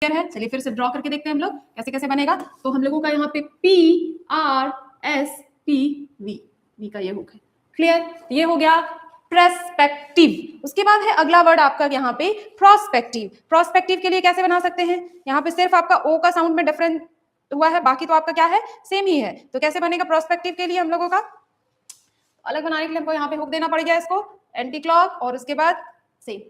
Clear है? चलिए फिर से ड्रॉ करके देखते हैं हम लोग कैसे कैसे बनेगा। तो हम लोगों का यहाँ पे P R S P V का ये हुक है। क्लियर? ये हो गया प्रेस्पेक्टिव। उसके बाद है अगला वर्ड आपका यहाँ पे प्रोस्पेक्टिव। प्रोस्पेक्टिव के लिए कैसे बना सकते हैं? यहाँ पे सिर्फ आपका ओ का साउंड में डिफरेंट हुआ है, बाकी तो आपका क्या है, सेम ही है। तो कैसे बनेगा प्रोस्पेक्टिव के लिए हम लोगों का? अलग बनाने के लिए हमको यहाँ पे हुक देना पड़ गया इसको, एंटी क्लॉक, और उसके बाद सेम।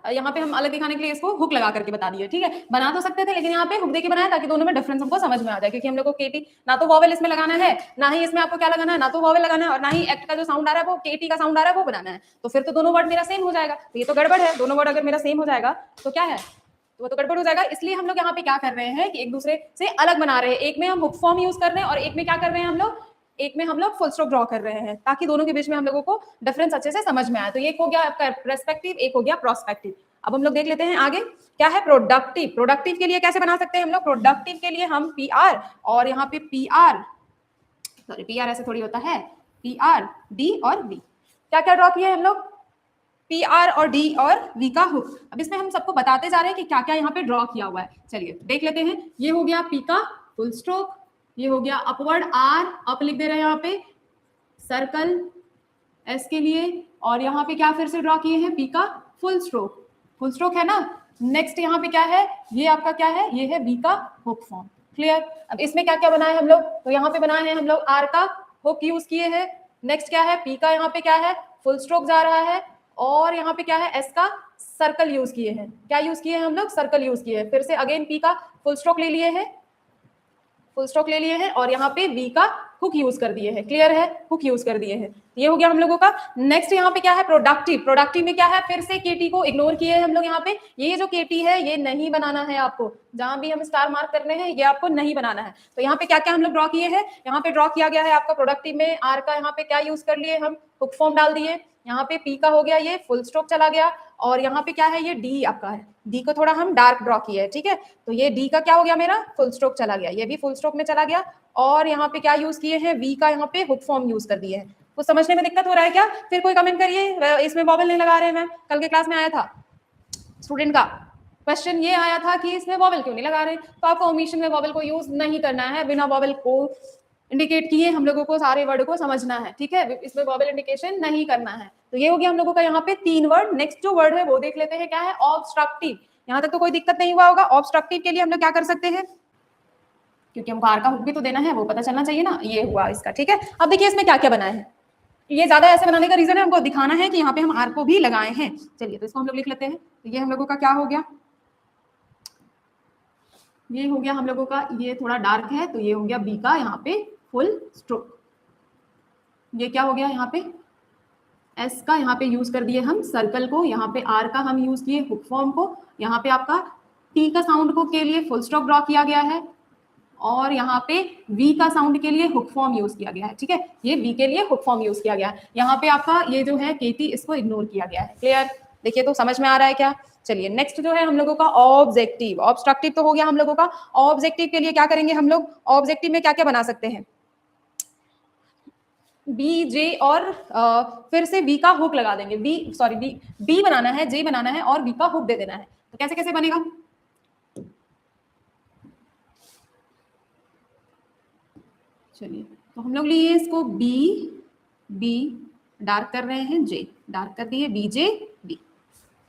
यहाँ पे हम अलग दिखाने के लिए इसको हुक लगा करके बता दिए, ठीक है। बना तो सकते थे लेकिन यहाँ पे हुक देके बनाया ताकि दोनों में डिफरेंस हमको समझ में आ जाए, क्योंकि हम लोग को केटी ना तो वॉवेल इसमें लगाना है, ना ही इसमें आपको क्या लगाना है, ना तो वॉवेल लगाना है, और ना ही एक्ट का जो साउंड आ रहा है वो केटी का साउंड आ रहा है वो बनाना है। तो फिर तो दोनों वर्ड मेरा सेम हो जाएगा, तो ये तो गड़बड़ है। दोनों वर्ड अगर मेरा सेम हो जाएगा तो क्या है, तो वो तो गड़बड़ हो जाएगा। इसलिए हम लोग यहाँ पे क्या कर रहे हैं कि एक दूसरे से अलग बना रहे हैं। एक में हम हुक फॉर्म यूज कर रहे हैं और एक में क्या कर रहे हैं हम लोग, एक में हम लोग फुल स्टॉप ड्रॉ कर रहे हैं, ताकि दोनों के बीच में हम लोगों को डिफरेंस अच्छे से समझ में आए। तो ये हो गया आपका पर्सपेक्टिव, एक हो गया प्रोस्पेक्टिव। अब हम लोग देख लेते हैं आगे क्या है प्रोडक्टिव। प्रोडक्टिव के लिए कैसे बना सकते हैं हम लोग? प्रोडक्टिव के लिए हम पी आर और यहाँ पे पी आर ऐसे थोड़ी होता है, पी आर डी और वी। क्या क्या ड्रॉ किए हम लोग? पी आर और डी और वी का हुक। अब इसमें हम सबको बताते जा रहे हैं कि क्या क्या यहाँ पे ड्रॉ किया हुआ है। चलिए देख लेते हैं। ये हो गया पी का फुल स्ट्रोक, ये हो गया अपवर्ड आर, अप लिख दे रहे हैं यहाँ पे, सर्कल एस के लिए, और यहाँ पे क्या फिर से ड्रॉ किए हैं, पी का फुल स्ट्रोक। फुल स्ट्रोक है ना। नेक्स्ट यहाँ पे क्या है, ये आपका क्या है, ये है वी का हुक फॉर्म। क्लियर? अब इसमें क्या क्या बनाए हम लोग? तो यहाँ पे बनाए हैं हम लोग आर का हुक यूज किए हैं। नेक्स्ट क्या है, पी का यहाँ पे क्या है, फुल स्ट्रोक जा रहा है, और यहाँ पे क्या है, एस का सर्कल यूज किए हैं। क्या यूज किए हैं हम लोग? सर्कल यूज किए हैं। फिर से अगेन पी का फुल स्ट्रोक ले लिए हैं, फुल स्ट्रोक ले लिए हैं, और यहाँ पे वी का हुक यूज कर दिए हैं। क्लियर है? हुक यूज कर दिए हैं। ये हो गया हम लोगों का। नेक्स्ट यहाँ पे क्या है, प्रोडक्टिव। प्रोडक्टिव में क्या है, फिर से केटी को इग्नोर किए हैं हम लोग। यहाँ पे ये जो केटी है ये नहीं बनाना है आपको, जहां भी हम स्टार मार्क करने हैं ये आपको नहीं बनाना है। तो यहाँ पे क्या क्या हम लोग ड्रॉ किए हैं, यहाँ पे ड्रॉ किया गया है आपका प्रोडक्टिव में आर का, यहाँ पे क्या यूज कर लिए हम, हुक फॉर्म डाल दिए। यहाँ पे पी का हो गया ये फुल स्ट्रोक चला गया, और यहाँ पे क्या है, ये डी आपका है, डी को थोड़ा हम डार्क ड्रॉ किया है, ठीक है। तो ये डी का क्या हो गया, मेरा फुल स्ट्रोक चला गया, ये भी फुल स्ट्रोक में चला गया, और यहाँ पे क्या यूज किए हैं, वी का यहाँ पे हुक फॉर्म यूज कर दिए हैं। कुछ समझने में दिक्कत हो रहा है क्या? फिर कोई कमेंट करिए, इसमें वॉवेल नहीं लगा रहे हैं मैम। कल के क्लास में आया था स्टूडेंट का क्वेश्चन, ये आया था कि इसमें वॉवेल क्यों नहीं लगा रहे। तो आपको ओमिशन में वॉवेल को यूज नहीं करना है, बिना वॉवेल को इंडिकेट किए हम लोगों को सारे वर्ड को समझना है, ठीक है। इसमें वॉवेल इंडिकेशन नहीं करना है। तो ये हो गया हम लोगों का यहाँ पे 3 वर्ड। नेक्स्ट जो वर्ड है वो देख लेते हैं, क्या है, ऑब्स्ट्रक्टिव। यहाँ तक तो कोई दिक्कत नहीं हुआ होगा। ऑब्स्ट्रक्टिव के लिए हम लोग क्या कर सकते हैं, क्योंकि हमको आर का हुक भी तो देना है, वो पता चलना चाहिए ना। ये हुआ इसका, ठीक है। अब देखिए इसमें क्या क्या बनाए हैं। ये ज्यादा ऐसे बनाने का रीजन है हमको दिखाना है कि यहाँ पे हम आर को भी लगाए हैं। चलिए तो इसको हम लोग लिख लेते हैं। तो ये हम लोगों का क्या हो गया, ये हो गया हम लोगों का, ये थोड़ा डार्क है तो ये हो गया बी का यहाँ पे फुल स्ट्रोक। ये क्या हो गया, यहाँ पे एस का यहाँ पे यूज कर दिए हम सर्कल को, यहाँ पे आर का हम यूज किए हुक फॉर्म को, यहाँ पे आपका टी का साउंड को के लिए फुल स्टॉप ड्रॉ किया गया है, और यहाँ पे वी का साउंड के लिए हुक फॉर्म यूज किया गया है, ठीक है। ये वी के लिए हुक फॉर्म यूज किया गया है। यहाँ पे आपका ये जो है केटी, इसको इग्नोर किया गया है। क्लियर? देखिए तो समझ में आ रहा है क्या? चलिए नेक्स्ट जो है हम लोगों का ऑब्जेक्टिव। ऑब्स्ट्रक्टिव तो हो गया हम लोगों का। ऑब्जेक्टिव के लिए क्या करेंगे हम लोग, ऑब्जेक्टिव में क्या क्या बना सकते हैं, बी जे और फिर से बी का हुक लगा देंगे। बी बनाना है, जे बनाना है और बी का हुक दे देना है। तो कैसे कैसे बनेगा, चलिए तो हम लोग लिए इसको बी डार्क कर रहे हैं, जे डार्क कर दिए, बी जे बी।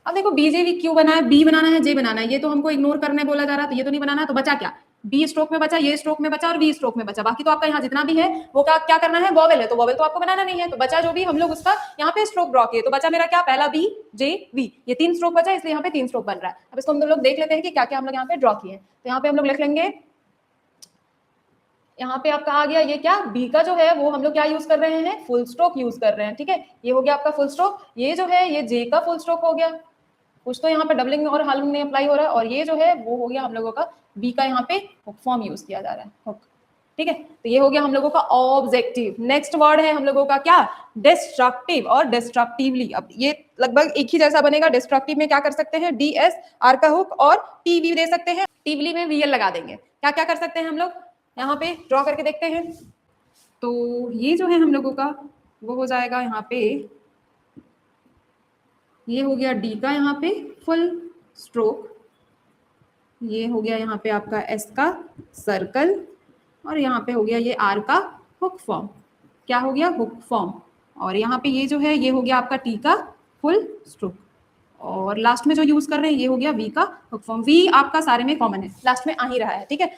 अब देखो बी जे बी क्यों बना है, बी बनाना है, जे बनाना है, ये तो हमको इग्नोर करने बोला जा रहा, तो ये तो नहीं बनाना। तो बचा क्या, बी स्ट्रोक में बचा, ये स्ट्रोक में बचा और वी स्ट्रोक में बचा। बाकी तो आपका यहाँ जितना भी है वो क्या करना है, वॉवेल है, तो वॉवेल तो आपको बनाना नहीं है। तो बचा जो भी हम लोग उसका यहाँ पे स्ट्रोक ड्रॉ किए। तो बचा मेरा क्या, पहला बी जे वी, ये 3 स्ट्रोक बचा, इसलिए यहाँ पे 3 स्ट्रोक बन रहा है। अब इसको हम लोग देख लेते हैं कि क्या क्या हम लोग यहाँ पे ड्रॉ किए। तो यहाँ पे हम लोग लिख लेंगे, यहाँ पे आपका आ गया ये क्या, बी का जो है वो हम लोग क्या यूज कर रहे हैं, फुल स्ट्रोक यूज कर रहे हैं, ठीक है। ये हो गया आपका फुल स्ट्रोक। ये जो है ये जे का फुल स्ट्रोक हो गया, कुछ तो यहाँ पे डबलिंग और हालिंग में अप्लाई हो रहा है, और ये जो है वो हो गया हम लोगों का बी का यहाँ पे हुक फॉर्म यूज किया जा रहा है, हुक, ठीक है। तो ये हो गया हम लोगों का ऑब्जेक्टिव। नेक्स्ट वर्ड है हम लोगों का क्या, डिस्ट्रक्टिव और डिस्ट्रक्टिवली। अब ये लगभग एक ही जैसा बनेगा। डिस्ट्रक्टिव में क्या कर सकते हैं, डी एस आर का हुक और टीवी दे सकते हैं, टीवली में वीएल लगा देंगे। क्या क्या कर सकते हैं हम लोग, यहाँ पे ड्रॉ करके देखते हैं। तो ये जो है हम लोगों का वो हो जाएगा यहाँ पे, ये हो गया डी का यहाँ पे फुल स्ट्रोक, ये हो गया यहाँ पे आपका एस का सर्कल, और यहाँ पे हो गया ये आर का हुक फॉर्म। क्या हो गया? Hook form. और यहाँ पे ये जो है ये हो गया आपका टी का फुल स्ट्रोक, और लास्ट में जो यूज कर रहे हैं ये हो गया वी का हुक फॉर्म। वी आपका सारे में कॉमन है, लास्ट में आ ही रहा है, ठीक है।